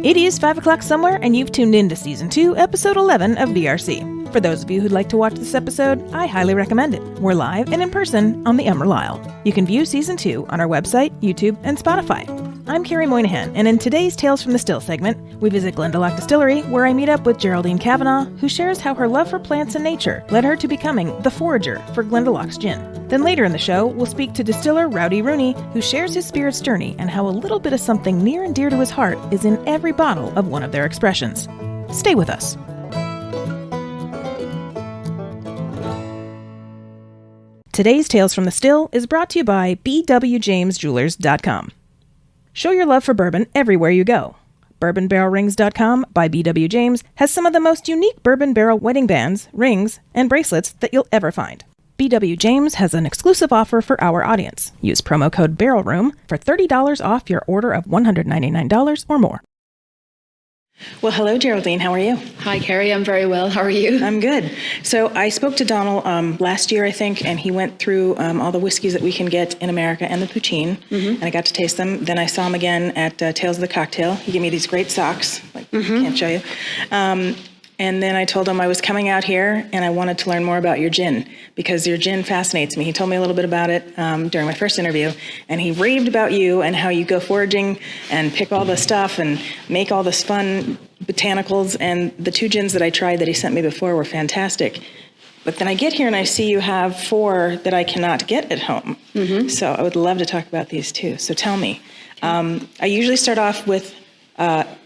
It is 5 o'clock somewhere, and you've tuned in to Season 2, Episode 11 of BRC. For those of you who'd like to watch this episode, I highly recommend it. We're live and in person on the Emerald Isle. You can view Season 2 on our website, YouTube, and Spotify. I'm Kerry Moynahan, and in today's Tales from the Still segment, we visit Glendalough Distillery, where I meet up with Geraldine Kavanagh, who shares how her love for plants and nature led her to becoming the forager for Glendalough's gin. Then later in the show, we'll speak to distiller Rowdy Rooney, who shares his spirit's journey and how a little bit of something near and dear to his heart is in every bottle of one of their expressions. Stay with us. Today's Tales from the Still is brought to you by bwjamesjewelers.com. Show your love for bourbon everywhere you go. BourbonBarrelRings.com by B.W. James has some of the most unique bourbon barrel wedding bands, rings, and bracelets that you'll ever find. B.W. James has an exclusive offer for our audience. Use promo code BarrelRoom for $30 off your order of $199 or more. Well, hello, Geraldine. How are you? Hi, Kerry. I'm very well. How are you? I'm good. So I spoke to Donald last year, I think, and he went through all the whiskeys that we can get in America and the poutine, and I got to taste them. Then I saw him again at Tales of the Cocktail. He gave me these great socks, can't show you. And then I told him I was coming out here and I wanted to learn more about your gin because your gin fascinates me. He told me a little bit about it during my first interview, and he raved about you and how you go foraging and pick all the stuff and make all this fun botanicals. And the two gins that I tried that he sent me before were fantastic. But then I get here and I see you have 4 that I cannot get at home. So I would love to talk about these too. So tell me. I usually start off with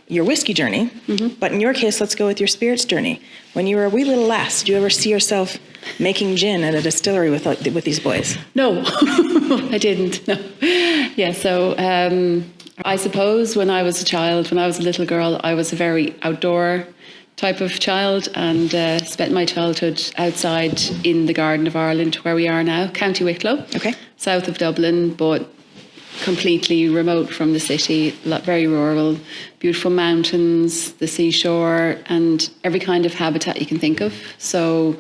your whiskey journey, but in your case, let's go with your spirits journey. When you were a wee little lass, did you ever see yourself making gin at a distillery with these boys? No, I didn't. No. Yeah, so I suppose when I was a child, when I was a little girl, I was a very outdoor type of child and spent my childhood outside in the Garden of Ireland, where we are now, County Wicklow, south of Dublin, but completely remote from the city, very rural, beautiful mountains, the seashore, and every kind of habitat you can think of. So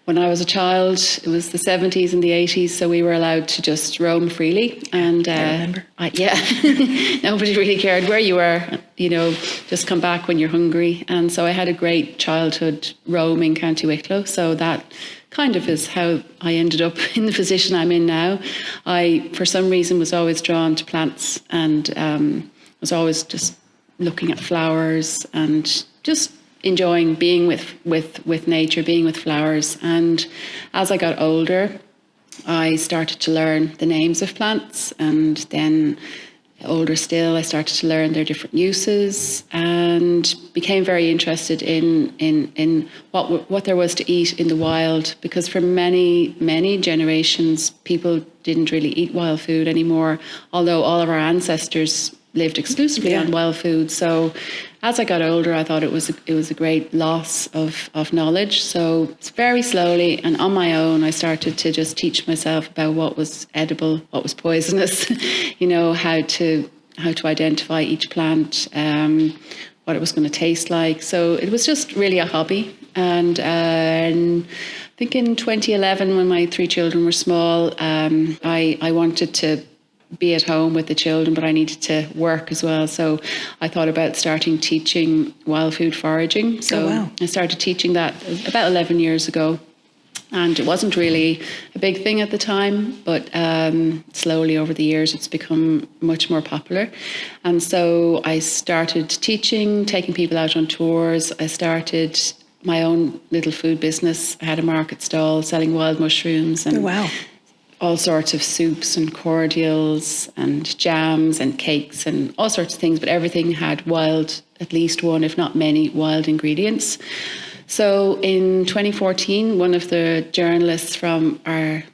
when I was a child, it was the 70s and the 80s, so we were allowed to just roam freely. And I remember. Nobody really cared where you were, just come back when you're hungry. And so I had a great childhood roaming County Wicklow, so that kind of is how I ended up in the position I'm in now. I, for some reason, was always drawn to plants and was always just looking at flowers and just enjoying being with nature, being with flowers. And as I got older, I started to learn the names of plants, and then older still, I started to learn their different uses and became very interested in what there was to eat in the wild, because for many generations, people didn't really eat wild food anymore, although all of our ancestors lived exclusively on wild food. So as I got older, I thought it was a great loss of knowledge. So very slowly and on my own, I started to just teach myself about what was edible, what was poisonous, how to identify each plant, what it was going to taste like. So it was just really a hobby. And I think in 2011, when my 3 children were small, I wanted to be at home with the children, but I needed to work as well. So I thought about starting teaching wild food foraging. So I started teaching that about 11 years ago. And it wasn't really a big thing at the time, but slowly over the years, it's become much more popular. And so I started teaching, taking people out on tours. I started my own little food business. I had a market stall selling wild mushrooms and all sorts of soups and cordials and jams and cakes and all sorts of things, but everything had wild, at least one, if not many, wild ingredients. So in 2014, one of the journalists from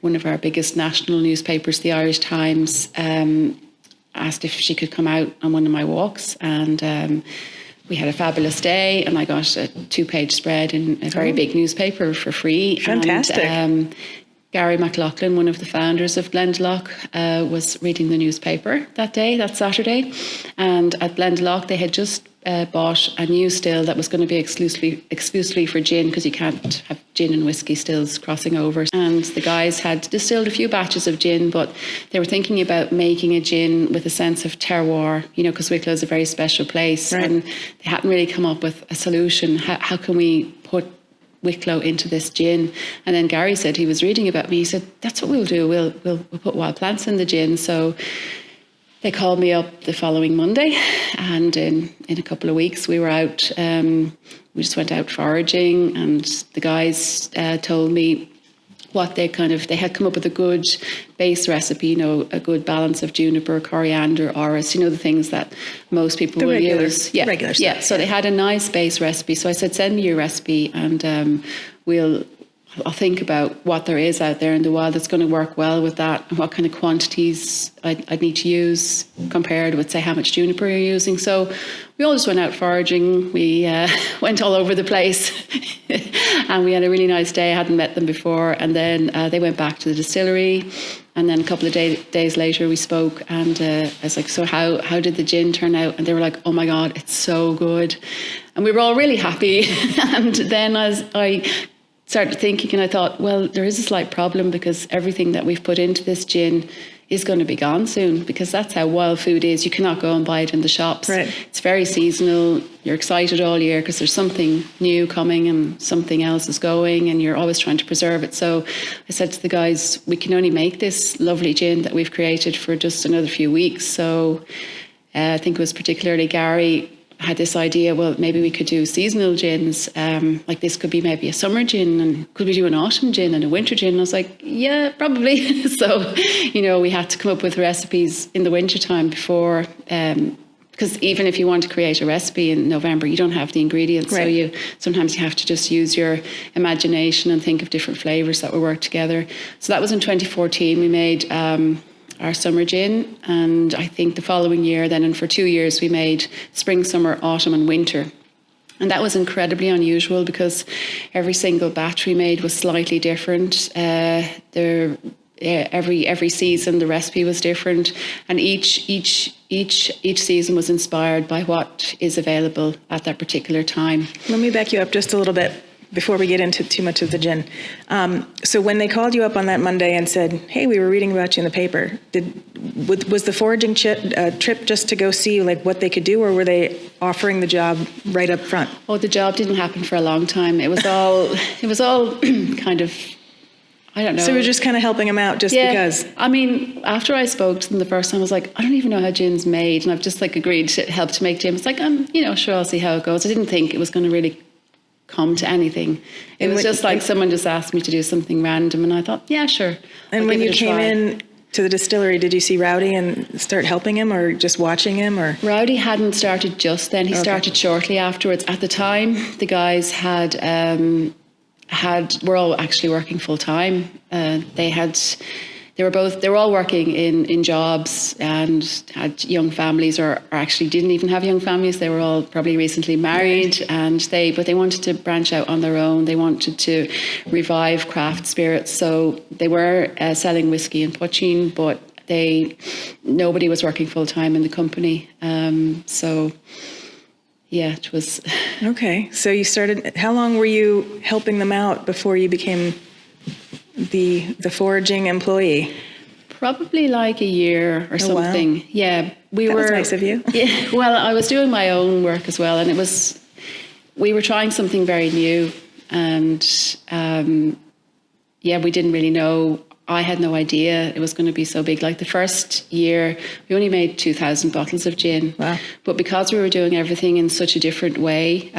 one of our biggest national newspapers, the Irish Times, asked if she could come out on one of my walks, and we had a fabulous day, and I got a 2-page spread in a very big newspaper for free. Fantastic. And, Gary McLaughlin, one of the founders of Glendalough, was reading the newspaper that Saturday. And at Glendalough, they had just bought a new still that was going to be exclusively for gin, because you can't have gin and whiskey stills crossing over. And the guys had distilled a few batches of gin, but they were thinking about making a gin with a sense of terroir, because Wicklow is a very special place. Right. And they hadn't really come up with a solution. How can we put Wicklow into this gin? And then Gary said, he was reading about me, he said, that's what we'll do, we'll put wild plants in the gin. So they called me up the following Monday, and in a couple of weeks we were out, we just went out foraging, and the guys told me what they had come up with a good base recipe, a good balance of juniper, coriander, orris, the things that most people will use. Yeah, regular stuff. Yeah, so they had a nice base recipe. So I said, send me your recipe, and I'll think about what there is out there in the wild that's going to work well with that, and what kind of quantities I'd need to use compared with, say, how much juniper you're using. So we all just went out foraging. We went all over the place and we had a really nice day. I hadn't met them before. And then they went back to the distillery. And then a couple of days later we spoke, and I was like, so how did the gin turn out? And they were like, oh my God, it's so good. And we were all really happy. And then as I started thinking, and I thought, well, there is a slight problem, because everything that we've put into this gin is going to be gone soon, because that's how wild food is. You cannot go and buy it in the shops. Right. It's very seasonal. You're excited all year because there's something new coming and something else is going, and you're always trying to preserve it. So I said to the guys, we can only make this lovely gin that we've created for just another few weeks. So I think it was particularly Gary had this idea, well, maybe we could do seasonal gins, like this could be maybe a summer gin, and could we do an autumn gin and a winter gin? And I was like, yeah, probably. So, we had to come up with recipes in the wintertime before, because even if you want to create a recipe in November, you don't have the ingredients. Right. So sometimes you have to just use your imagination and think of different flavours that will work together. So that was in 2014. We made our summer gin, and I think the following year then, and for 2 years, we made spring, summer, autumn and winter. And that was incredibly unusual, because every single batch we made was slightly different. Every season the recipe was different, and each season was inspired by what is available at that particular time. Let me back you up just a little bit before we get into too much of the gin. So when they called you up on that Monday and said, hey, we were reading about you in the paper, was the foraging trip just to go see what they could do, or were they offering the job right up front? Oh, the job didn't happen for a long time. It was all kind of, I don't know. So we were just kind of helping them out because? I mean, after I spoke to them the first time, I was like, I don't even know how gin's made, and I've just agreed to help to make gin. It's like, sure, I'll see how it goes. I didn't think it was going to really come to anything. It was just someone just asked me to do something random, and I thought, yeah, sure. And when you came in to the distillery, did you see Rowdy and start helping him, or just watching him? Or Rowdy hadn't started just then. He started shortly afterwards. At the time, the guys were all actually working full time. They were all working in jobs and had young families, or actually didn't even have young families. They were all probably recently married, right. But they wanted to branch out on their own. They wanted to revive craft spirits. So they were selling whiskey and poaching, but nobody was working full time in the company. So yeah, it was. Okay. So you started, how long were you helping them out before you became the foraging employee? Probably a year or something. Wow. Yeah, that was nice of you. Yeah, well, I was doing my own work as well, and we were trying something very new, and we didn't really know. I had no idea it was going to be so big. The first year, we only made 2,000 bottles of gin. Wow. But because we were doing everything in such a different way,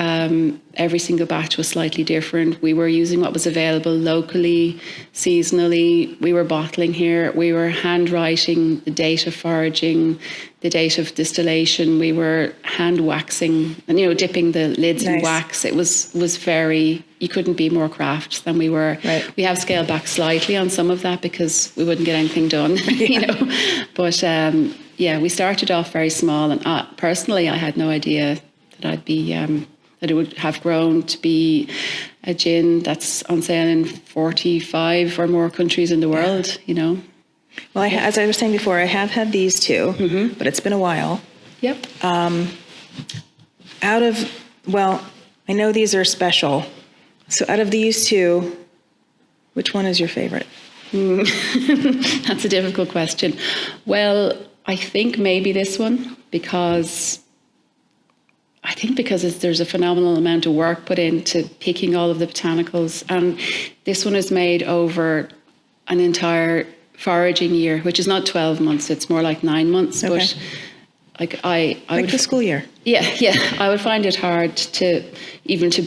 every single batch was slightly different. We were using what was available locally, seasonally. We were bottling here. We were handwriting the date of foraging, the date of distillation. We were hand waxing and, dipping the lids in wax. It was very, you couldn't be more craft than we were. Right. We have scaled back slightly on some of that because we wouldn't get anything done, But we started off very small, and personally, I had no idea that I'd be that it would have grown to be a gin that's on sale in 45 or more countries in the world, you know. Well, as I was saying before, I have had these two, but it's been a while. Yep. I know these are special. So out of these two, which one is your favorite? That's a difficult question. Well, I think maybe this one, because there's a phenomenal amount of work put into picking all of the botanicals, and this one is made over an entire foraging year, which is not 12 months, it's more like 9 months. Okay. But like I would, the school year. Yeah, I would find it hard to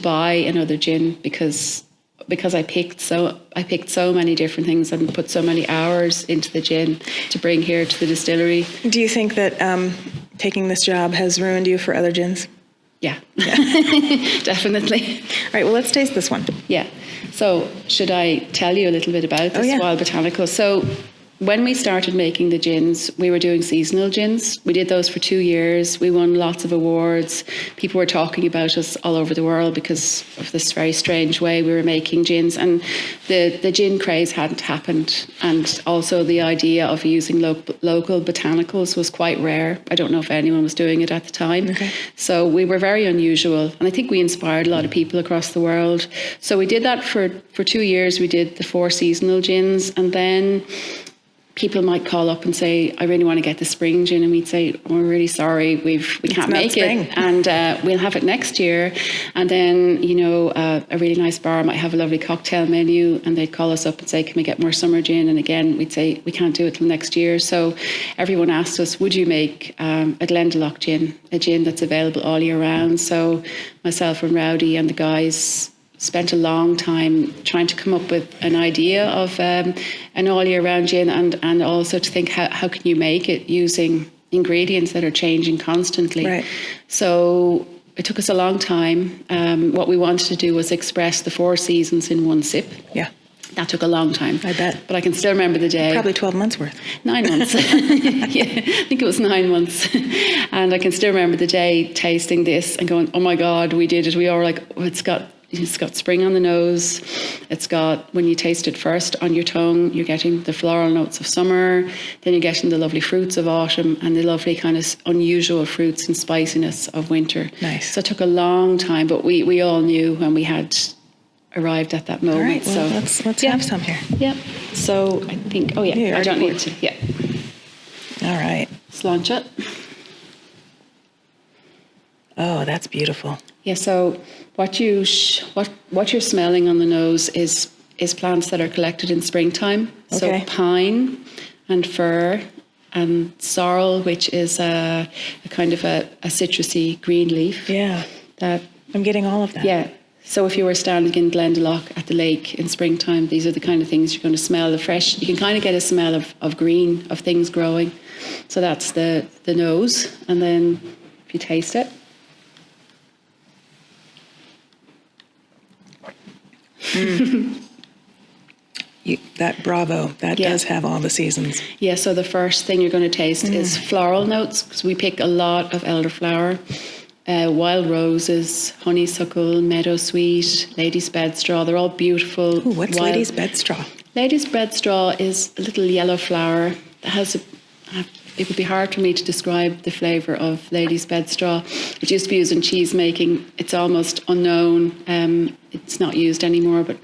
buy another gin because I picked so many different things and put so many hours into the gin to bring here to the distillery. Do you think that taking this job has ruined you for other gins? Yeah. Definitely. All right, well, let's taste this one. Yeah. So should I tell you a little bit about this wild botanical? So when we started making the gins, we were doing seasonal gins. We did those for 2 years. We won lots of awards. People were talking about us all over the world because of this very strange way we were making gins. And the gin craze hadn't happened. And also the idea of using local botanicals was quite rare. I don't know if anyone was doing it at the time. Okay. So we were very unusual. And I think we inspired a lot of people across the world. So we did that for 2 years. We did the 4 seasonal gins. And then people might call up and say, I really want to get the spring gin. And we'd say, oh, we're really sorry, we can't make it. And we'll have it next year. And then, you know, a really nice bar might have a lovely cocktail menu and they'd call us up and say, can we get more summer gin? And again, we'd say, we can't do it till next year. So everyone asked us, would you make a Glendalough gin, a gin that's available all year round? So myself and Rowdy and the guys spent a long time trying to come up with an idea of an all-year-round gin and also to think how can you make it using ingredients that are changing constantly. Right. So it took us a long time. What we wanted to do was express the 4 seasons in one sip. Yeah. That took a long time. I bet. But I can still remember the day. Probably 12 months worth. 9 months. Yeah, I think it was 9 months. And I can still remember the day tasting this and going, oh my God, we did it. We all were like, oh, it's got spring on the nose. It's got, when you taste it first on your tongue, you're getting the floral notes of summer. Then you're getting the lovely fruits of autumn and the lovely kind of unusual fruits and spiciness of winter. Nice. So it took a long time, but we all knew when we had arrived at that moment. All right, well, so let's have some here. Yeah. So I think, I don't need to. Yeah. All right. Let's launch it. Oh, that's beautiful. Yeah, so what you're smelling on the nose is plants that are collected in springtime. Okay. So pine and fir and sorrel, which is a kind of a citrusy green leaf. Yeah. That I'm getting all of that. Yeah. So if you were standing in Glendalough at the lake in springtime, these are the kind of things you're going to smell. The fresh, you can kind of get a smell of green, of things growing. So that's the nose. And then if you taste it. That Bravo, that does have all the seasons. Yeah, so the first thing you're going to taste is floral notes, because we pick a lot of elderflower, wild roses, honeysuckle, meadowsweet, lady's bedstraw. They're all beautiful. Ooh, what's lady's bedstraw? Lady's bedstraw is a little yellow flower that has it would be hard for me to describe the flavour of lady's bedstraw. It used to be used in cheese making. It's almost unknown. It's not used anymore, but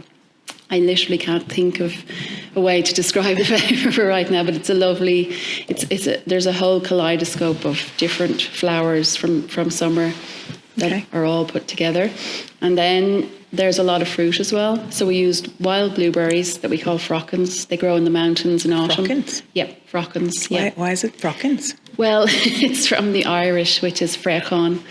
I literally can't think of a way to describe the flavour right now. But it's a lovely. There's a whole kaleidoscope of different flowers from summer that are all put together, and then there's a lot of fruit as well. So we used wild blueberries that we call frockins. They grow in the mountains in autumn. Frockins? Yep, frockins. Yeah. Why is it frockins? Well, it's from the Irish, which is freachan,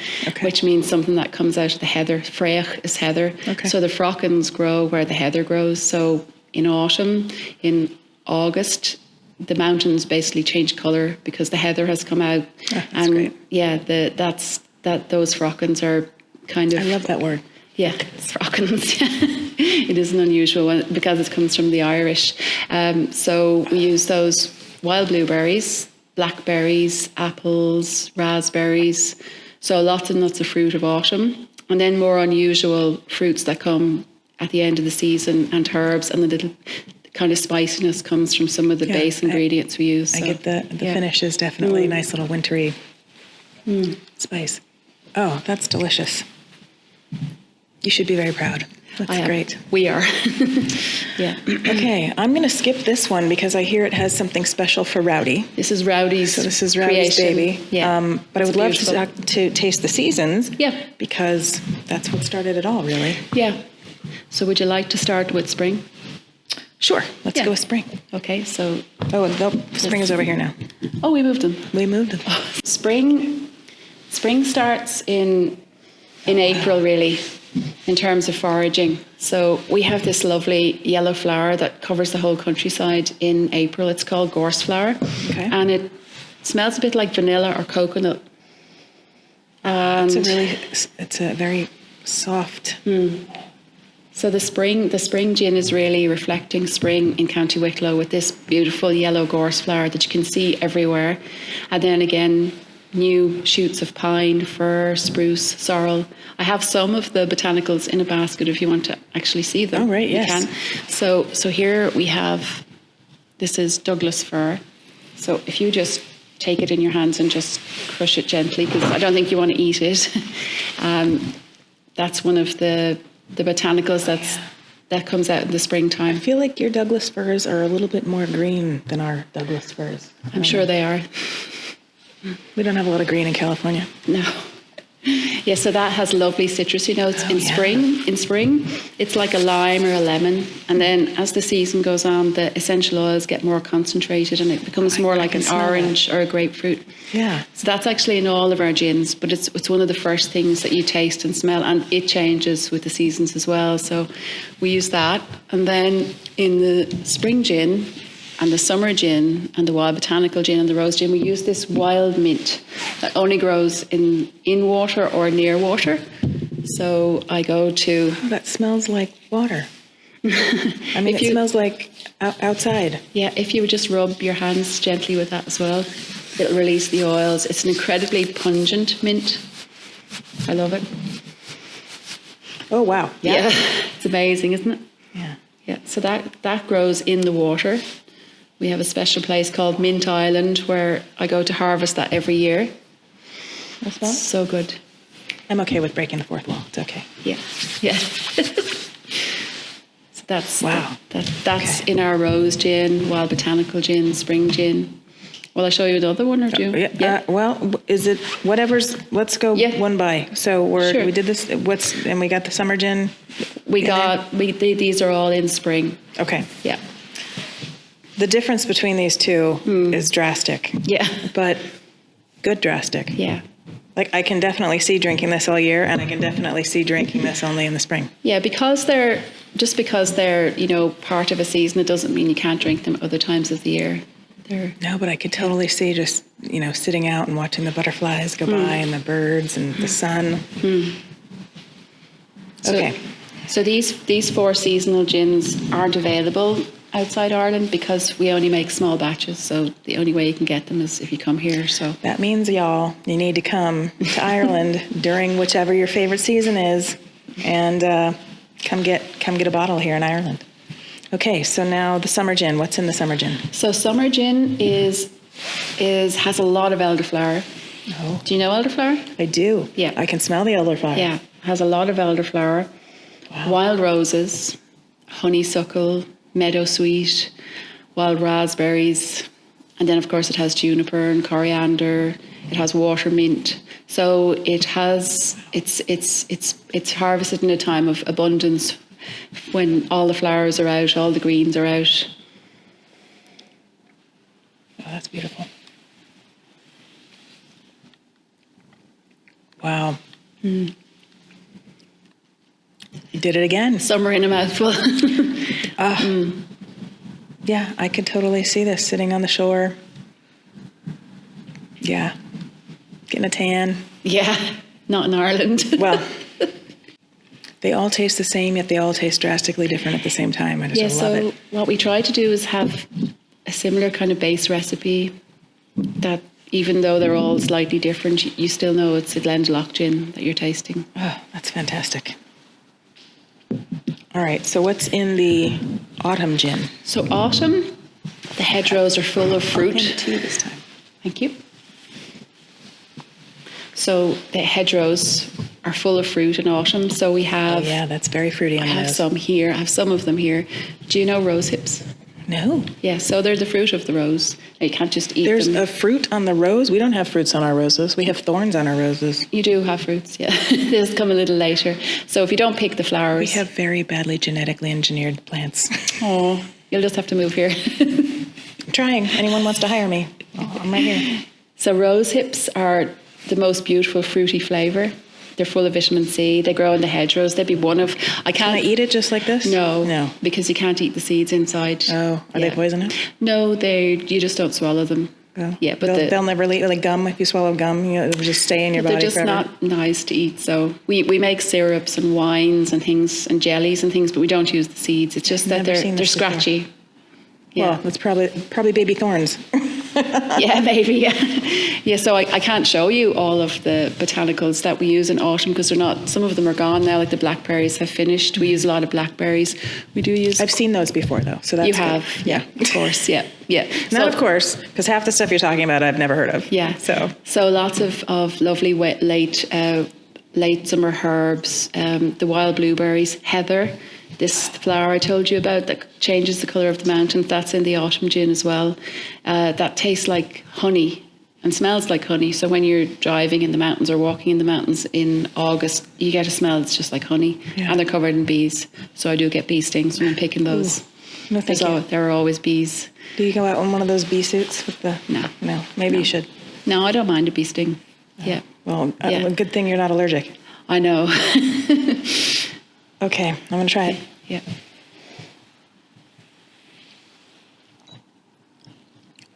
which means something that comes out of the heather. Freach is heather. Okay. So the frockins grow where the heather grows. So in autumn, in August, the mountains basically change colour because the heather has come out. That's great. Yeah, those frockins are kind of... I love that word. Yeah, frockins. It is an unusual one because it comes from the Irish. So we use those wild blueberries, blackberries, apples, raspberries. So lots and lots of fruit of autumn. And then more unusual fruits that come at the end of the season, and herbs, and the little kind of spiciness comes from some of the base ingredients we use. I So, get the finish is definitely a nice little wintry spice. Oh, that's delicious. You should be very proud. That's great. We are. Yeah. Okay, I'm going to skip this one because I hear it has something special for Rowdy. This is Rowdy's. So this is Rowdy's baby. Yeah. But I would love beautiful. to taste the seasons. Yeah. Because that's what started it all, really. Yeah. So would you like to start with spring? Sure. Let's go with spring. Okay. So. Oh, nope. Spring is over here now. Oh, we moved them. We moved them. Spring starts in April, really, in terms of foraging. So we have this lovely yellow flower that covers the whole countryside in April. It's called gorse flower. Okay. And it smells a bit like vanilla or coconut. And It's a very soft. so the spring gin is really reflecting spring in County Wicklow with this beautiful yellow gorse flower that you can see everywhere. And then again, new shoots of pine, fir, spruce, sorrel. I have some of the botanicals in a basket if you want to actually see them. Oh, right, you yes. can. So here we have, this is Douglas fir. So if you just take it in your hands and just crush it gently, because I don't think you want to eat it. That's one of the botanicals that comes out in the springtime. I feel like your Douglas firs are a little bit more green than our Douglas firs. I'm sure they are. We don't have a lot of green in California. No. Yeah, so that has lovely citrusy notes in spring. In spring, it's like a lime or a lemon. And then as the season goes on, the essential oils get more concentrated and it becomes more like an orange or a grapefruit. Yeah. So that's actually in all of our gins, but it's one of the first things that you taste and smell, and it changes with the seasons as well. So we use that. And then in the spring gin, and the summer gin, and the wild botanical gin, and the rose gin, we use this wild mint that only grows in water or near water. So I go to... That smells like water. I mean, it smells like outside. Yeah, if you would just rub your hands gently with that as well, it'll release the oils. It's an incredibly pungent mint. I love it. Oh, wow. Yeah, it's amazing, isn't it? Yeah. Yeah, so that grows in the water. We have a special place called Mint Island where I go to harvest that every year. That's well. So good. I'm okay with breaking the fourth wall. It's okay. Yeah, yeah. So that's okay. in our rose gin, wild botanical gin, spring gin. Will I show you another one or do you? Yeah. Well, is it whatever's? Let's go one by. So we did this. And we got the summer gin. These are all in spring. Okay. Yeah. The difference between these two is drastic. Yeah. But good drastic. Yeah. Like I can definitely see drinking this all year, and I can definitely see drinking this only in the spring. Yeah, because they're part of a season, it doesn't mean you can't drink them other times of the year. No, but I could totally see just sitting out and watching the butterflies go by and the birds and the sun. Okay. So these 4 seasonal gins aren't available outside Ireland because we only make small batches. So the only way you can get them is if you come here. So that means, y'all, you need to come to Ireland during whichever your favorite season is, and come get a bottle here in Ireland. Okay, so now the summer gin. What's in the summer gin? So summer gin has a lot of elderflower. Oh. Do you know elderflower? I do. Yeah. I can smell the elderflower. Yeah, has a lot of elderflower. Wow. Wild roses, honeysuckle, meadowsweet, wild raspberries, and then of course it has juniper and coriander. It has water mint. So it's harvested in a time of abundance when all the flowers are out, all the greens are out. Oh, that's beautiful. Wow. You did it again. Summer in a mouthful. Yeah, I could totally see this sitting on the shore. Yeah. Getting a tan. Yeah, not in Ireland. Well, they all taste the same, yet they all taste drastically different at the same time. I just love it. What we try to do is have a similar kind of base recipe that even though they're all slightly different, you still know it's a Glendalough gin that you're tasting. Oh, that's fantastic. All right, so what's in the autumn gin? So autumn, the hedgerows are full of fruit. I'll hand it to you this time. Thank you. So the hedgerows are full of fruit in autumn. So we have... Oh, yeah, that's very fruity on I have those. some here. I have some of them here. Do you know rose hips? No. Yeah, so they're the fruit of the rose. You can't just eat There's them. a fruit on the rose? We don't have fruits on our roses. We have thorns on our roses. You do have fruits, yeah. These come a little later. So if you don't pick the flowers... We have very badly genetically engineered plants. Oh, you'll just have to move here. I'm trying. Anyone wants to hire me? Oh, I'm right here. So rose hips are the most beautiful fruity flavour. They're full of vitamin C. They grow in the hedgerows. They'd be one of... Can I eat it just like this? No. No. Because you can't eat the seeds inside. Oh, are they poisonous? No, you just don't swallow them. Oh. Yeah, but they'll never leave, like gum. If you swallow gum, it'll just stay in your body they're just forever. not nice to eat. So we make syrups and wines and things and jellies and things, but we don't use the seeds. It's just that they're scratchy. Yeah. Well, it's probably baby thorns. Yeah, maybe. Yeah, so I can't show you all of the botanicals that we use in autumn because they're not. Some of them are gone now. Like the blackberries have finished. We use a lot of blackberries. We do use. I've seen those before, though. So that's You have, good. yeah, of course, yeah. Not of course, because half the stuff you're talking about I've never heard of. Yeah. So lots of lovely late summer herbs. The wild blueberries, heather. This flower I told you about that changes the colour of the mountains, that's in the autumn gin as well. That tastes like honey and smells like honey. So when you're driving in the mountains or walking in the mountains in August, you get a smell that's just like honey. Yeah. And they're covered in bees. So I do get bee stings when I'm picking those. No, thank you. There are always bees. Do you go out in one of those bee suits with the... No. Maybe you should. No, I don't mind a bee sting. Yeah. Well, a good thing you're not allergic. I know. Okay, I'm going to try it. Yeah.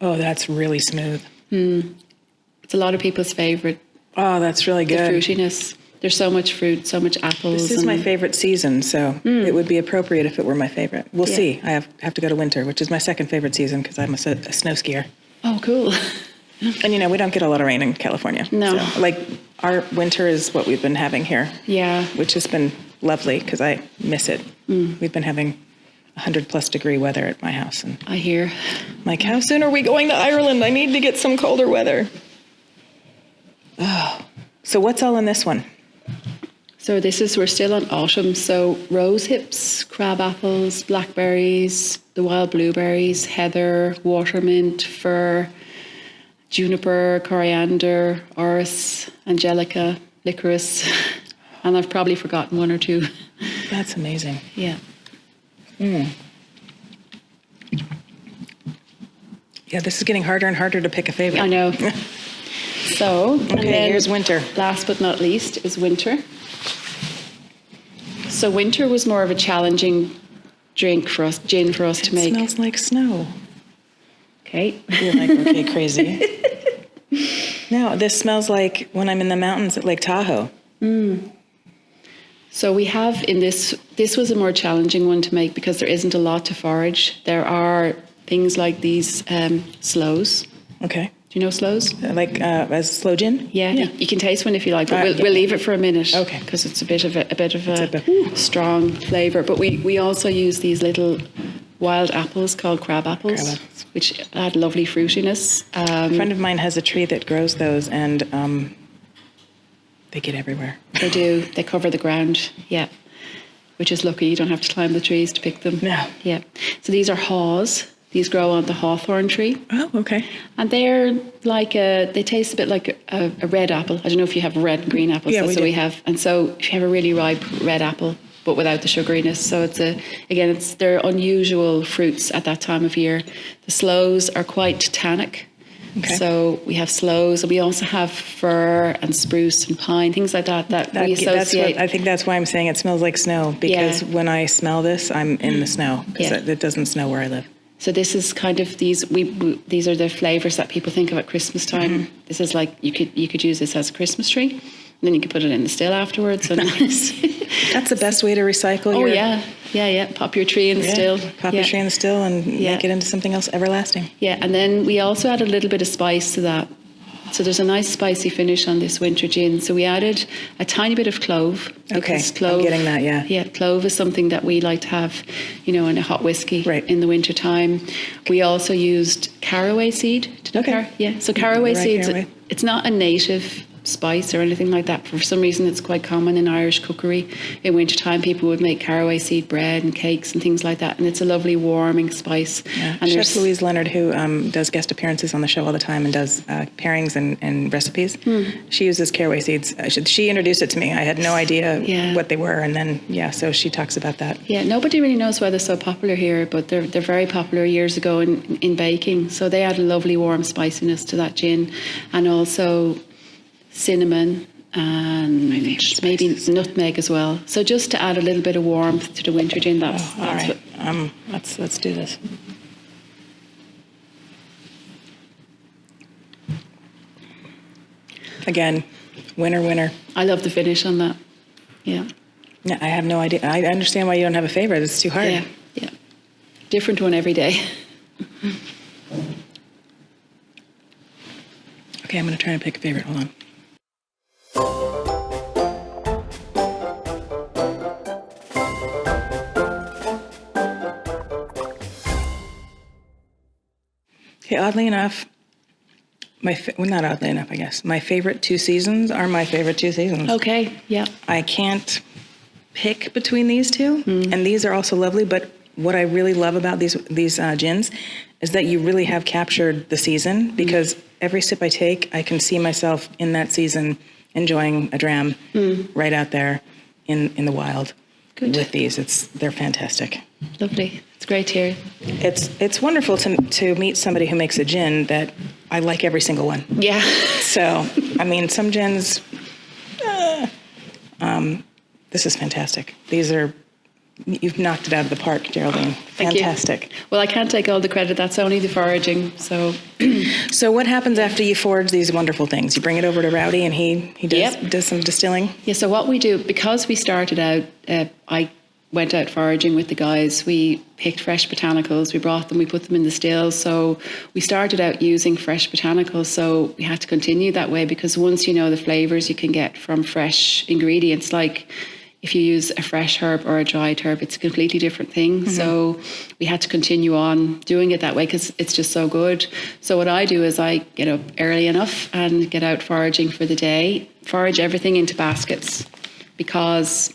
Oh, that's really smooth. It's a lot of people's favourite. Oh, that's really The good. fruitiness. There's so much fruit, so much apples. This is my favorite season, so it would be appropriate if it were my favorite. We'll Yeah. see. I have to go to winter, which is my second favorite season because I'm a snow skier. Oh, cool. And, we don't get a lot of rain in California. No. So, our winter is what we've been having here. Yeah. Which has been lovely because I miss it. We've been having 100+ degree weather at my house. And I hear. I'm like, how soon are we going to Ireland? I need to get some colder weather. Oh. So what's all in this one? So we're still on autumn. So rose hips, crab apples, blackberries, the wild blueberries, heather, watermint, fir, juniper, coriander, orris, angelica, licorice. And I've probably forgotten one or two. That's amazing. Yeah. Yeah, this is getting harder and harder to pick a favorite. I know. So, Okay, here's winter. Last but not least is winter. So winter was more of a challenging gin for us to make. It smells like snow. Okay. You're like, okay, crazy. No, this smells like when I'm in the mountains at Lake Tahoe. So we have in this was a more challenging one to make because there isn't a lot to forage. There are things like these sloes. Okay. Do you know sloes? Like as slow gin? Yeah, you can taste one if you like, but yeah. we'll leave it for a minute. Okay. Because it's a bit of a strong flavour. But we also use these little wild apples called crab apples, Crab apples. which add lovely fruitiness. A friend of mine has a tree that grows those, and they get everywhere. They do. They cover the ground. Yeah. Which is lucky. You don't have to climb the trees to pick them. No. Yeah. So these are haws. These grow on the hawthorn tree. Oh, okay. And they're like they taste a bit like a red apple. I don't know if you have red and green apples. Yeah, That's we what we do. have. And so if you have a really ripe red apple, but without the sugariness. So they're unusual fruits at that time of year. The sloes are quite tannic. Okay. So we have sloes, and we also have fir and spruce and pine, things like that we associate. I think that's why I'm saying it smells like snow, because when I smell this, I'm in the snow, because it doesn't snow where I live. So this is kind of these are the flavours that people think of at Christmas time. Mm-hmm. This is like you could use this as a Christmas tree, and then you could put it in the still afterwards. And That's the best way to recycle oh your... yeah. Pop your tree in the still. Pop your tree in the still and make it into something else everlasting. Yeah, and then we also add a little bit of spice to that. So there's a nice spicy finish on this winter gin. So we added a tiny bit of clove. Okay, Because clove, I'm getting that, yeah. Yeah, clove is something that we like to have, in a hot whiskey Right. in the winter time. We also used caraway seed. Okay. Yeah, so caraway Right, seeds, caraway. it's not a native spice or anything like that. For some reason, it's quite common in Irish cookery. In wintertime, people would make caraway seed bread and cakes and things like that, and it's a lovely warming spice. Yeah. And Chef Louise Leonard, who does guest appearances on the show all the time and does pairings and recipes, she uses caraway seeds. She introduced it to me. I had no idea what they were, and then, so she talks about that. Yeah, nobody really knows why they're so popular here, but they're very popular years ago in baking. So they add a lovely warm spiciness to that gin, and also cinnamon and maybe nutmeg as well. So just to add a little bit of warmth to the winter gin. All right. Let's do this. Again, winner. I love the finish on that. Yeah. Yeah, I have no idea. I understand why you don't have a favorite. It's too hard. Yeah. Different one every day. Okay, I'm going to try to pick a favorite. Hold on. Okay, oddly enough, not oddly enough, I guess, my favorite two seasons are my favorite two seasons. Okay, yeah. I can't pick between these two, and these are also lovely, but what I really love about these gins is that you really have captured the season, because every sip I take, I can see myself in that season enjoying a dram right out there in the wild. Good. With these. They're fantastic. Lovely. It's great to hear. It's wonderful to meet somebody who makes a gin that I like every single one. Yeah. So, I mean, some gins, this is fantastic. You've knocked it out of the park, Geraldine. Thank Fantastic. You. Well, I can't take all the credit. That's only the foraging. So, so what happens after you forage these wonderful things? You bring it over to Rowdy, and he does some distilling. Yeah. So what we do, because we started out, I went out foraging with the guys. We picked fresh botanicals. We brought them. We put them in the stills. So we started out using fresh botanicals. So we had to continue that way, because once you know the flavors you can get from fresh ingredients, like if you use a fresh herb or a dried herb, it's a completely different thing. So we had to continue on doing it that way, because it's just so good. So what I do is I get up early enough and get out foraging for the day, forage everything into baskets, because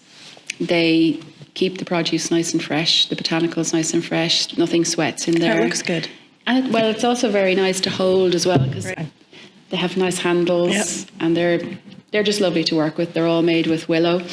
they keep the produce nice and fresh, the botanicals nice and fresh, nothing sweats in there. That looks good. And it's also very nice to hold as well, because they have nice handles, and they're just lovely to work with. They're all made with willow.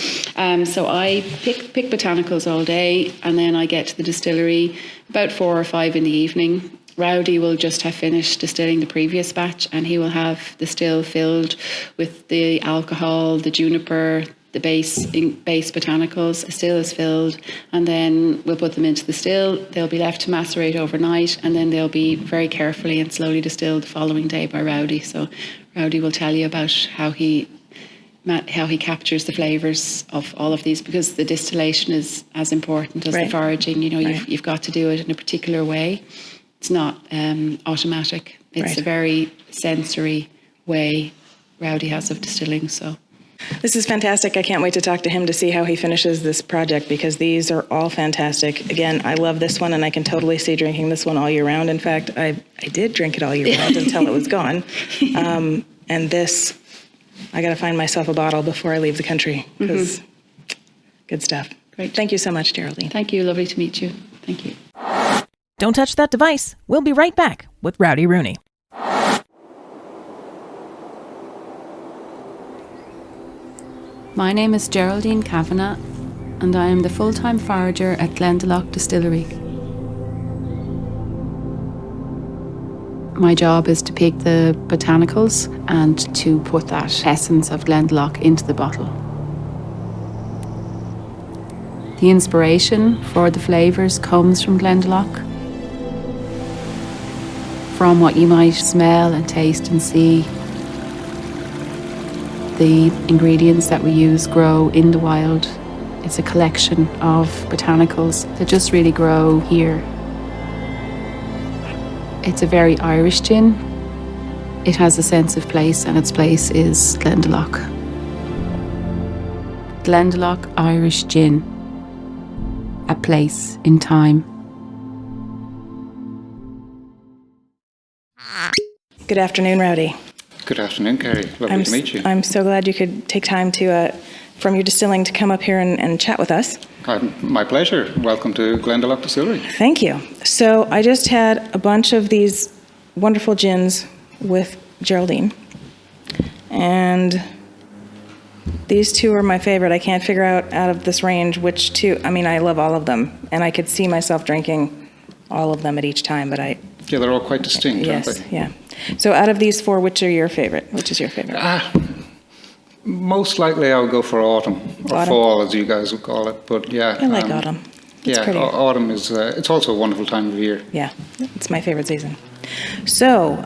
So I pick botanicals all day, and then I get to the distillery about 4 or 5 in the evening. Rowdy will just have finished distilling the previous batch, and he will have the still filled with the alcohol, the juniper, the base botanicals. The still is filled, and then we'll put them into the still. They'll be left to macerate overnight, and then they'll be very carefully and slowly distilled the following day by Rowdy. So Rowdy will tell you about how he captures the flavours of all of these, because the distillation is as important as the foraging. You've got to do it in a particular way. It's not automatic. It's a very sensory way Rowdy has of distilling. So this is fantastic. I can't wait to talk to him to see how he finishes this project, because these are all fantastic. Again, I love this one, and I can totally see drinking this one all year round. In fact, I did drink it all year round until it was gone. And this, I got to find myself a bottle before I leave the country, because good stuff. Great. Thank you so much, Geraldine. Thank you. Lovely to meet you. Thank you. Don't touch that device. We'll be right back with Rowdy Rooney. My name is Geraldine Kavanagh, and I am the full-time forager at Glendalough Distillery. My job is to pick the botanicals and to put that essence of Glendalough into the bottle. The inspiration for the flavours comes from Glendalough, from what you might smell and taste and see. The ingredients that we use grow in the wild. It's a collection of botanicals that just really grow here. It's a very Irish gin. it has a sense of place, and its place is Glendalough. Glendalough Irish Gin. A place in time. Good afternoon, Rowdy. Good afternoon, Kerry. Lovely to meet you. I'm so glad you could take time to, from your distilling to come up here and chat with us. My pleasure. Welcome to Glendalough Distillery. Thank you. So I just had a bunch of these wonderful gins with Geraldine, and these two are my favorite. I can't figure out of this range which two. I mean, I love all of them, and I could see myself drinking all of them at each time, but Yeah, they're all quite distinct, yes, aren't they? yeah. So out of these four, which are your favorite? Which is your favorite? Most likely I'll go for autumn, or Autumn. Fall, as you guys would call it. But yeah, I like autumn. It's yeah, pretty. autumn is. It's also a wonderful time of year. Yeah, it's my favorite season. So,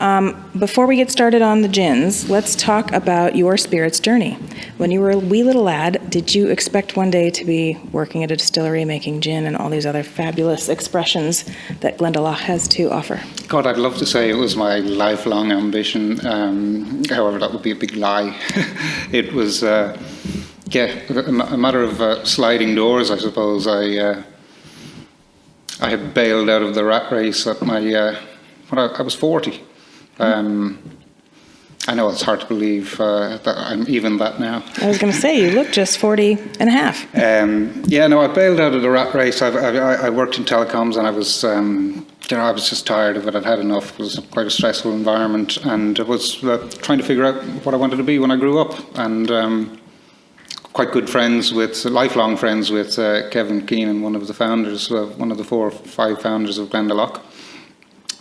before we get started on the gins, let's talk about your spirit's journey. When you were a wee little lad, did you expect one day to be working at a distillery, making gin and all these other fabulous expressions that Glendalough has to offer? God, I'd love to say it was my lifelong ambition. However, that would be a big lie. It was, a matter of sliding doors, I suppose. I had bailed out of the rat race at when I was 40. I know it's hard to believe that I'm even that now. I was going to say, you look just 40 and a half. I bailed out of the rat race. I worked in telecoms, and I was, I was just tired of it. I'd had enough. It was quite a stressful environment, and I was trying to figure out what I wanted to be when I grew up. And quite good lifelong friends with Kevin Keenan, one of the founders, one of the 4 or 5 founders of Glendalough.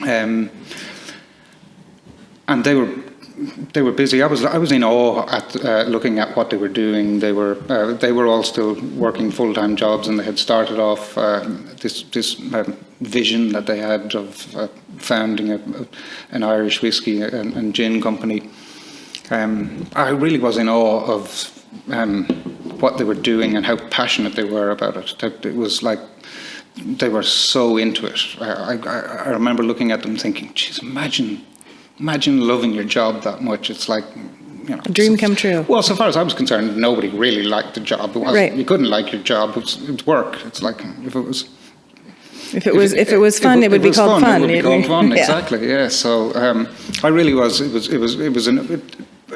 And they were busy. I was in awe at looking at what they were doing. They were all still working full-time jobs, and they had started off this vision that they had of founding an Irish whiskey and gin company. I really was in awe of what they were doing and how passionate they were about it. It was like they were so into it. I remember looking at them thinking, geez, imagine loving your job that much. It's like, a dream come true. Well, so far as I was concerned, nobody really liked the job. Right. You couldn't like your job. It was work. It's like if it was fun, it would be called fun. It would be called fun. Yeah. Exactly. Yeah. So I really was. It was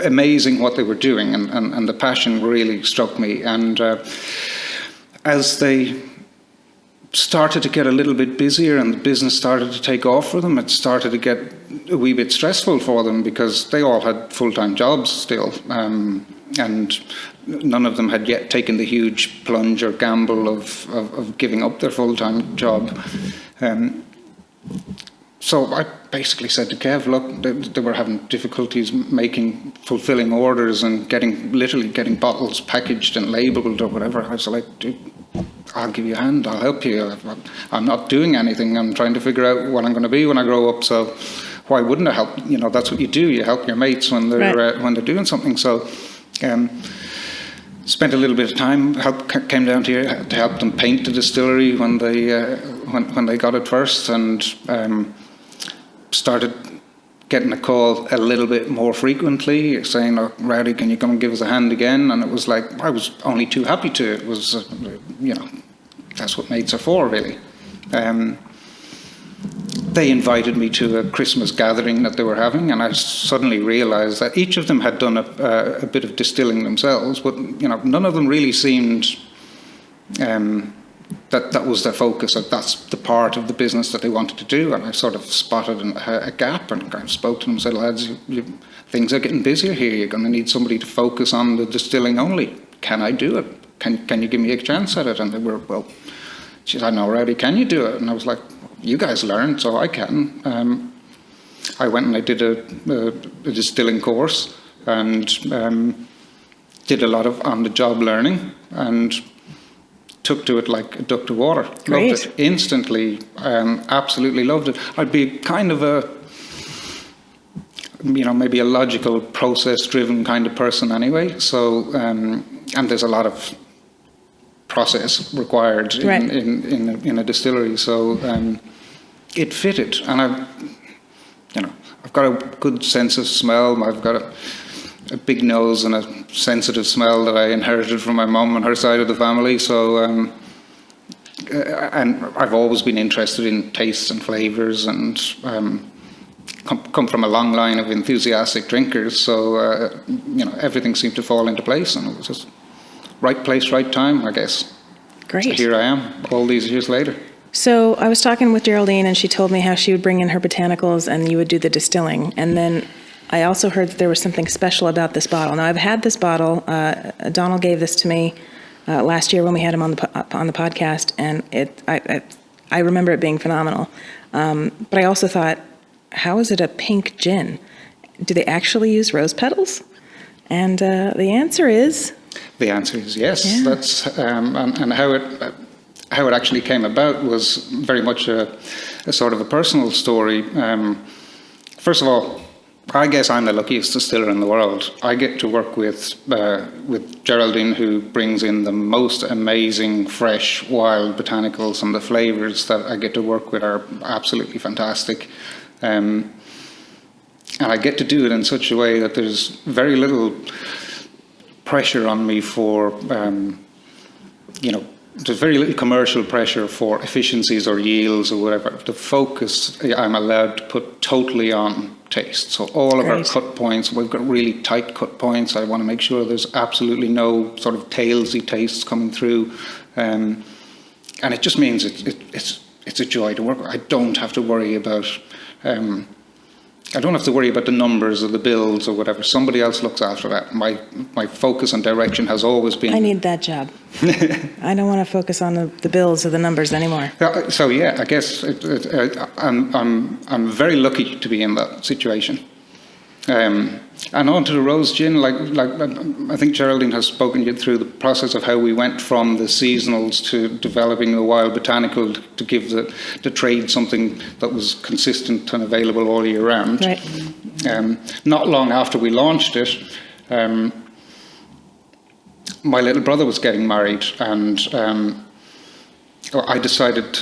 amazing what they were doing, and the passion really struck me. And as they started to get a little bit busier and the business started to take off for them, it started to get a wee bit stressful for them, because they all had full-time jobs still, and none of them had yet taken the huge plunge or gamble of giving up their full-time job. So I basically said to Kev, look, they were having difficulties fulfilling orders and literally getting bottles packaged and labelled or whatever. I was like, dude, I'll give you a hand, I'll help you. I'm not doing anything. I'm trying to figure out what I'm going to be when I grow up. So why wouldn't I help? That's what you do. You help your mates when they're doing something. So spent a little bit of time. Came down here to help them paint the distillery when they got it first, and started getting a call a little bit more frequently, saying, "Oh, Rowdy, can you come and give us a hand again?" And it was like, I was only too happy to. It was, that's what mates are for, really. They invited me to a Christmas gathering that they were having, and I suddenly realised that each of them had done a bit of distilling themselves, but none of them really seemed that was their focus. That's the part of the business that they wanted to do. And I sort of spotted a gap, and kind of spoke to them and said, lads, things are getting busier here. You're going to need somebody to focus on the distilling only. Can I do it? Can you give me a chance at it? And they were, well, she said, I know already, can you do it? And I was like, you guys learned, so I can. I went and I did a distilling course, and did a lot of on-the-job learning, and took to it like a duck to water. Great. Loved it instantly. Absolutely loved it. I'd be kind of maybe a logical, process-driven kind of person anyway. So, and there's a lot of process required in a distillery. So it fitted, and I've got a good sense of smell. I've got a big nose and a sensitive smell that I inherited from my mum and her side of the family. So, and I've always been interested in tastes and flavours, and come from a long line of enthusiastic drinkers. So, everything seemed to fall into place, and it was just right place, right time, I guess. Great. So here I am, all these years later. So I was talking with Geraldine, and she told me how she would bring in her botanicals and you would do the distilling. And then I also heard that there was something special about this bottle. Now, I've had this bottle. Donald gave this to me last year when we had him on the podcast, and I remember it being phenomenal. But I also thought, how is it a pink gin? Do they actually use rose petals? And the answer is... The answer is yes. Yeah. That's and how it actually came about was very much a sort of a personal story. First of all, I guess I'm the luckiest distiller in the world. I get to work with Geraldine, who brings in the most amazing, fresh, wild botanicals, and the flavours that I get to work with are absolutely fantastic. And I get to do it in such a way that there's very little pressure on me for, there's very little commercial pressure for efficiencies or yields or whatever. The focus I'm allowed to put totally on taste. So all of our cut points, we've got really tight cut points. I want to make sure there's absolutely no sort of tailsy tastes coming through. And it just means it's a joy to work with. I don't have to worry about... I don't have to worry about the numbers or the bills or whatever. Somebody else looks after that. My focus and direction has always been... I need that job. I don't want to focus on the bills or the numbers anymore. So yeah, I guess I'm very lucky to be in that situation. And on to the rose gin, like I think Geraldine has spoken you through the process of how we went from the seasonals to developing the wild botanical to give the trade something that was consistent and available all year round. Right. Not long after we launched it, my little brother was getting married, and I decided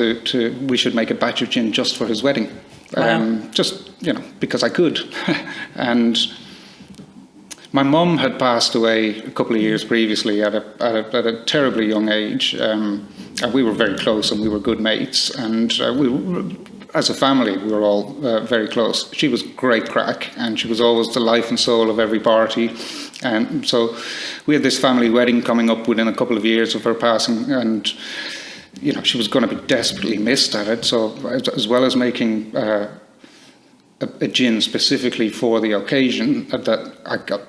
we should make a batch of gin just for his wedding. Wow. Just, because I could. And my mum had passed away a couple of years previously at a terribly young age. And we were very close, and we were good mates. And as a family, we were all very close. She was great crack, and she was always the life and soul of every party. And so we had this family wedding coming up within a couple of years of her passing, and she was going to be desperately missed at it. So as well as making a gin specifically for the occasion, that I got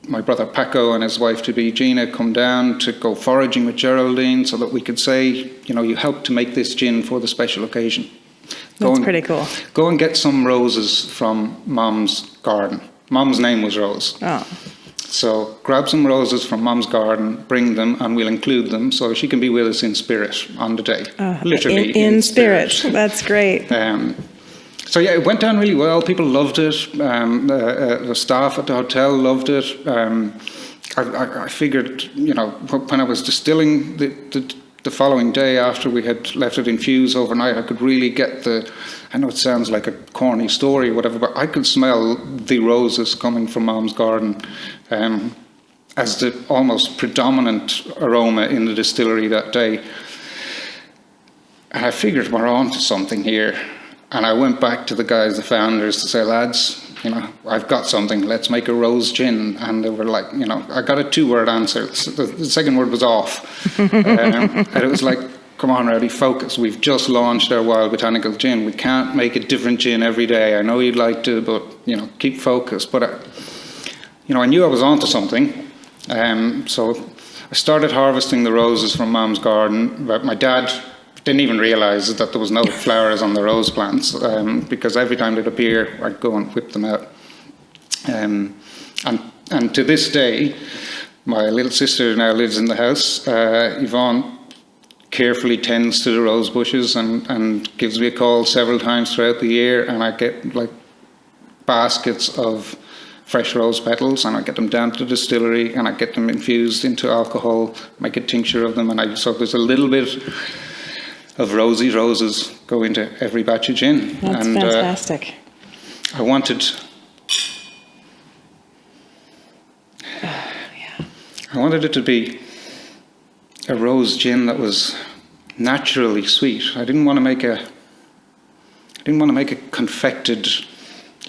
my brother Paco and his wife-to-be Gina come down to go foraging with Geraldine so that we could say, you helped to make this gin for the special occasion. That's pretty cool. Go and get some roses from Mom's garden. Mom's name was Rose. Oh. So grab some roses from Mom's garden, bring them, and we'll include them so she can be with us in spirit on the day. Literally in spirit. That's great. So yeah, it went down really well. People loved it. The staff at the hotel loved it. I figured, when I was distilling the following day after we had left it infuse overnight, I could really get I know it sounds like a corny story or whatever, but I could smell the roses coming from Mom's garden as the almost predominant aroma in the distillery that day. And I figured we're on to something here. And I went back to the guys, the founders, to say, lads, I've got something, let's make a rose gin. And they were like, I got a 2-word answer. The second word was off. And it was like, come on, Rowdy, focus. We've just launched our wild botanical gin. We can't make a different gin every day. I know you'd like to, but, keep focused. But, I knew I was onto something. So I started harvesting the roses from Mom's garden. But my dad didn't even realise that there was no flowers on the rose plants, because every time they'd appear, I'd go and whip them out. And to this day, my little sister now lives in the house. Yvonne carefully tends to the rose bushes and gives me a call several times throughout the year, and I get baskets of fresh rose petals, and I get them down to the distillery, and I get them infused into alcohol, make a tincture of them, and so there's a little bit of rosy roses go into every batch of gin. That's fantastic. I wanted it to be a rose gin that was naturally sweet. I didn't want to make a confected,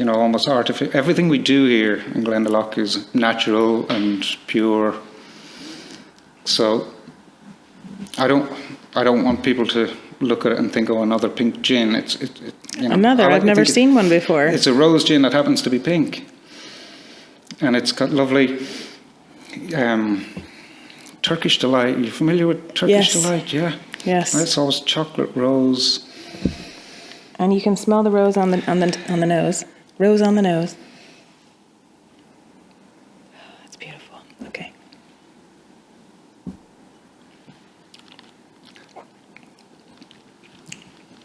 almost artificial. Everything we do here in Glendalough is natural and pure. So I don't want people to look at it and think, oh, another pink gin. Another. I've never seen one before. It's a rose gin that happens to be pink, and it's got lovely Turkish delight. Are you familiar with Turkish delight? Yeah. Yes. It's always chocolate rose. And you can smell the rose on the nose. Rose on the nose. Oh, that's beautiful. Okay.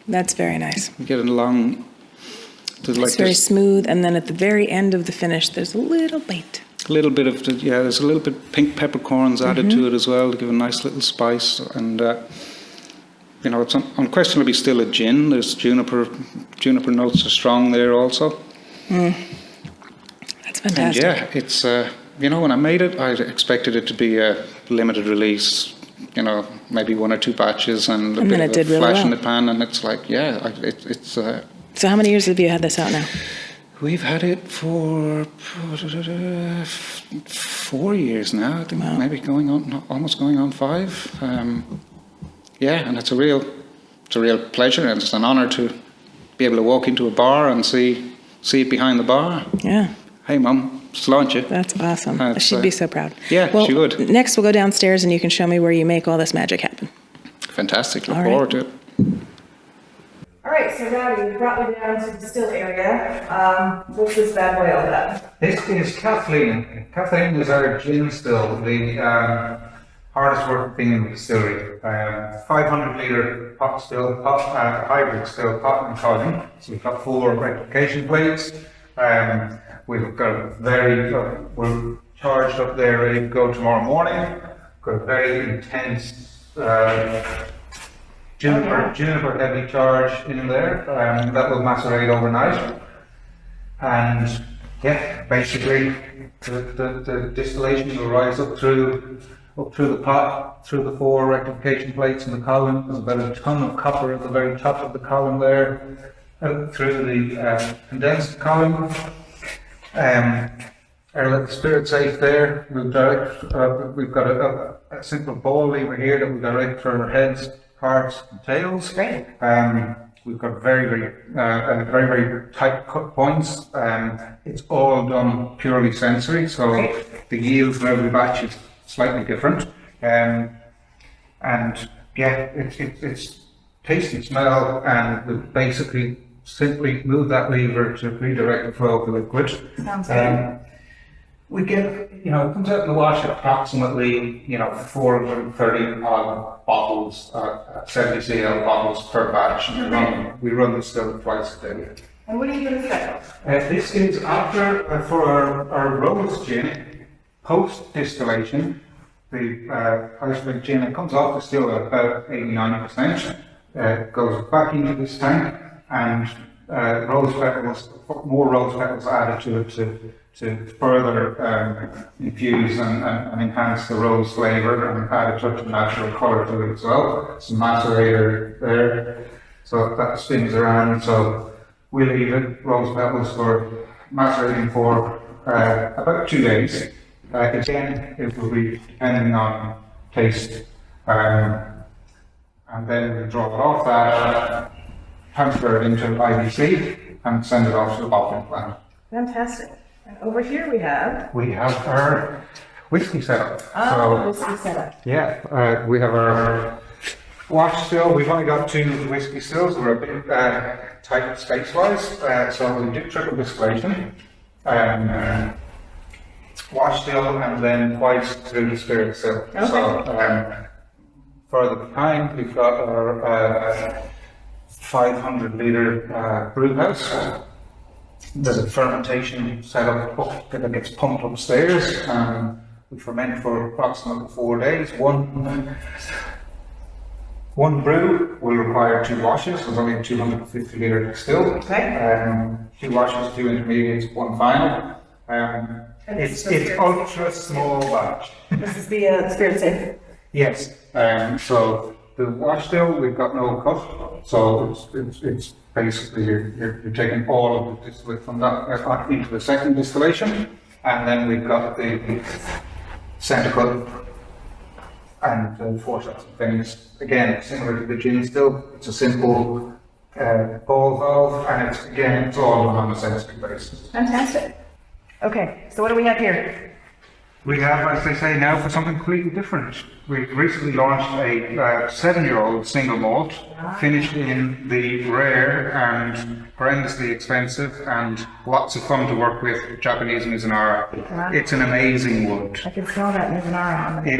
That's very nice. You get a long. It's very smooth, and then at the very end of the finish, there's a little bite. A little bit of there's a little bit pink peppercorns added to it as well to give a nice little spice, and it's unquestionably still a gin. There's juniper notes are strong there also. That's fantastic. And it's when I made it, I expected it to be a limited release, maybe 1 or 2 batches and a bit of a flash in the pan, and it's like it's. So how many years have you had this out now? We've had it for 4 years now. I think maybe almost going on 5. And it's a real pleasure, and it's an honour to be able to walk into a bar and see it behind the bar. Yeah. Hey, Mum, launch it. That's awesome. She'd be so proud. Yeah, well, she would. Next, we'll go downstairs and you can show me where you make all this magic happen. Fantastic. Look forward to it. All right, so Rowdy, you brought me down to the distill area. What's this bad boy all about? This is Kathleen. Kathleen is our gin still, the hardest working thing in the distillery. 500 litre pot still, hybrid still, pot and cotton. So we've got 4 rectification plates. We've got we're charged up there, ready to go tomorrow morning. Got a very intense juniper heavy charge in there that will macerate overnight, and basically the distillation will rise up through the pot, through the 4 rectification plates in the column. There's about a ton of copper at the very top of the column there, out through the condensed column. Our spirit safe there. We've got a simple ball lever here that we direct for heads, hearts and tails. Great. We've got very tight cut points. It's all done purely sensory, so the yield for every batch is slightly different. It's taste and smell, and we basically simply move that lever to redirect the flow of the liquid. Sounds good. We get, it comes out in the wash at approximately, 430 odd bottles, 70 cl bottles per batch. And we run this still twice a day. And what do you do with that? This is after, for our rose gin, post-distillation, the iceberg gin, it comes off distilled at about 89%, goes back into this tank, and more rose petals added to it to further infuse and enhance the rose flavour, and add a touch of natural colour to it as well. Some macerator there, so that spins around. So we leave it, rose petals, for macerating for about 2 days. Again, it will be depending on taste, and then we draw it off that, transfer it into IBC, and send it off to the bottling plant. Fantastic. And over here we have our whiskey setup. whiskey setup. Yeah, we have our wash still. We've only got 2 whiskey stills. We're a bit tight space-wise, so we do triple distillation. Wash still, and then twice through the spirit still. Okay. So further behind, we've got our 500 litre brew house. There's a fermentation setup that gets pumped upstairs. We ferment for approximately 4 days. One One brew will require 2 washes. There's only a 250 litre distill. Okay. 2 washes, 2 intermediates, 1 final. It's ultra small batch. This is the spirit safe. Yes. So the wash still, we've got no cut. So it's basically you're taking all of the distillate from that into the second distillation, and then we've got the centre cut and the 4 shots of finish. Again, similar to the gin still, it's a simple ball valve, and it's all done on a sensitive basis. Fantastic. Okay, so what do we have here? We have, as they say now, for something completely different. We've recently launched a 7-year-old single malt, finished in the rare and horrendously expensive and lots of fun to work with Japanese Mizunara. Wow. It's an amazing wood. I can smell that Mizunara on the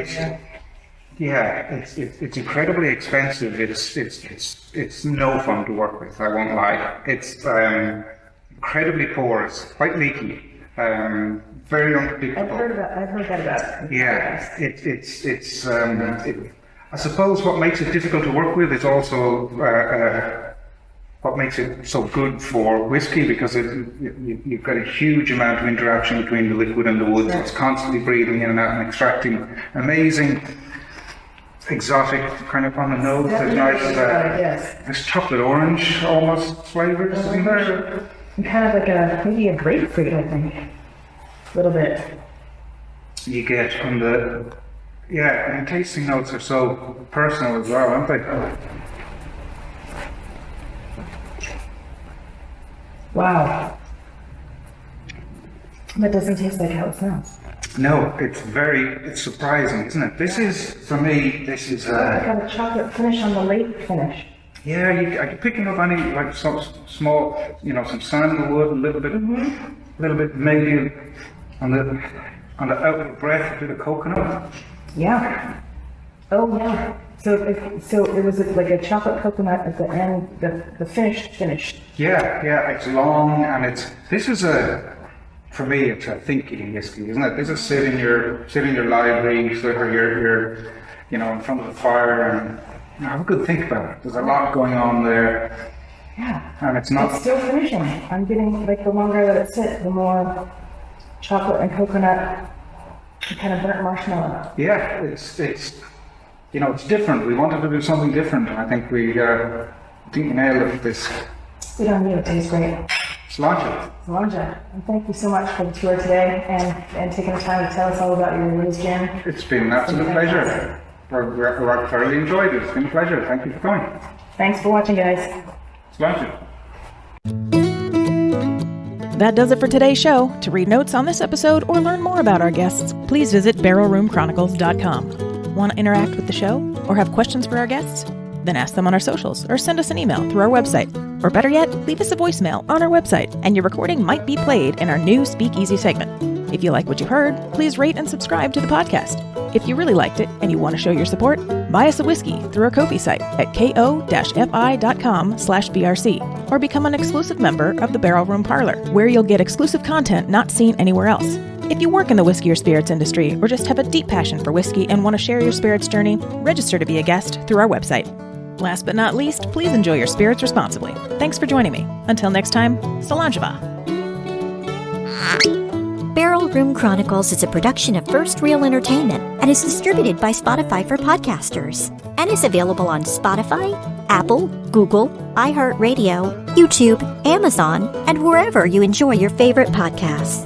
It's incredibly expensive. It's no fun to work with, I won't lie. It's incredibly porous, quite leaky. Very unpredictable. I've heard that about it. Yeah, I suppose what makes it difficult to work with is also what makes it so good for whiskey, because you've got a huge amount of interaction between the liquid and the wood. Yeah. It's constantly breathing in and out and extracting amazing, exotic kind of on the nose. There's nice, this chocolate orange almost flavours, isn't there? And kind of like maybe a grapefruit, I think. A little bit. You get on the, and tasting notes are so personal as well, aren't they? Wow. That doesn't taste like how it sounds. No, it's surprising, isn't it? This is, for me, this is... I got a chocolate finish on the late finish. Yeah, I'm picking up any, like, some small, some sandalwood, a little bit maybe on the out of breath, a bit of coconut. Yeah. Oh, yeah. So it was like a chocolate coconut at the end, the finish. Yeah, it's long, and this is for me, it's a think-eating whiskey, isn't it? This is sit in your library, or you're in front of the fire, and have a good think about it. There's a lot going on there. Yeah. And it's not... It's still finishing. I'm getting, like, the longer that it sits, the more chocolate and coconut and kind of burnt marshmallow. Yeah, it's different. We wanted to do something different, and I think we nailed it with this. We don't need it. It tastes great. Cilantro. And thank you so much for the tour today and taking the time to tell us all about your latest gin. It's been an absolute pleasure. I thoroughly enjoyed it. It's been a pleasure. Thank you for coming. Thanks for watching, guys. Cilantro. That does it for today's show. To read notes on this episode or learn more about our guests, please visit barrelroomchronicles.com. Want to interact with the show or have questions for our guests? Then ask them on our socials or send us an email through our website. Or better yet, leave us a voicemail on our website and your recording might be played in our new Speakeasy segment. If you like what you heard, please rate and subscribe to the podcast. If you really liked it and you want to show your support, buy us a whiskey through our Ko-fi site at ko-fi.com/BRC or become an exclusive member of the Barrel Room Parlor, where you'll get exclusive content not seen anywhere else. If you work in the whiskey or spirits industry or just have a deep passion for whiskey and want to share your spirits journey, register to be a guest through our website. Last but not least, please enjoy your spirits responsibly. Thanks for joining me. Until next time, Solanjeva. Barrel Room Chronicles is a production of First Reel Entertainment and is distributed by Spotify for podcasters and is available on Spotify, Apple, Google, iHeartRadio, YouTube, Amazon, and wherever you enjoy your favorite podcasts.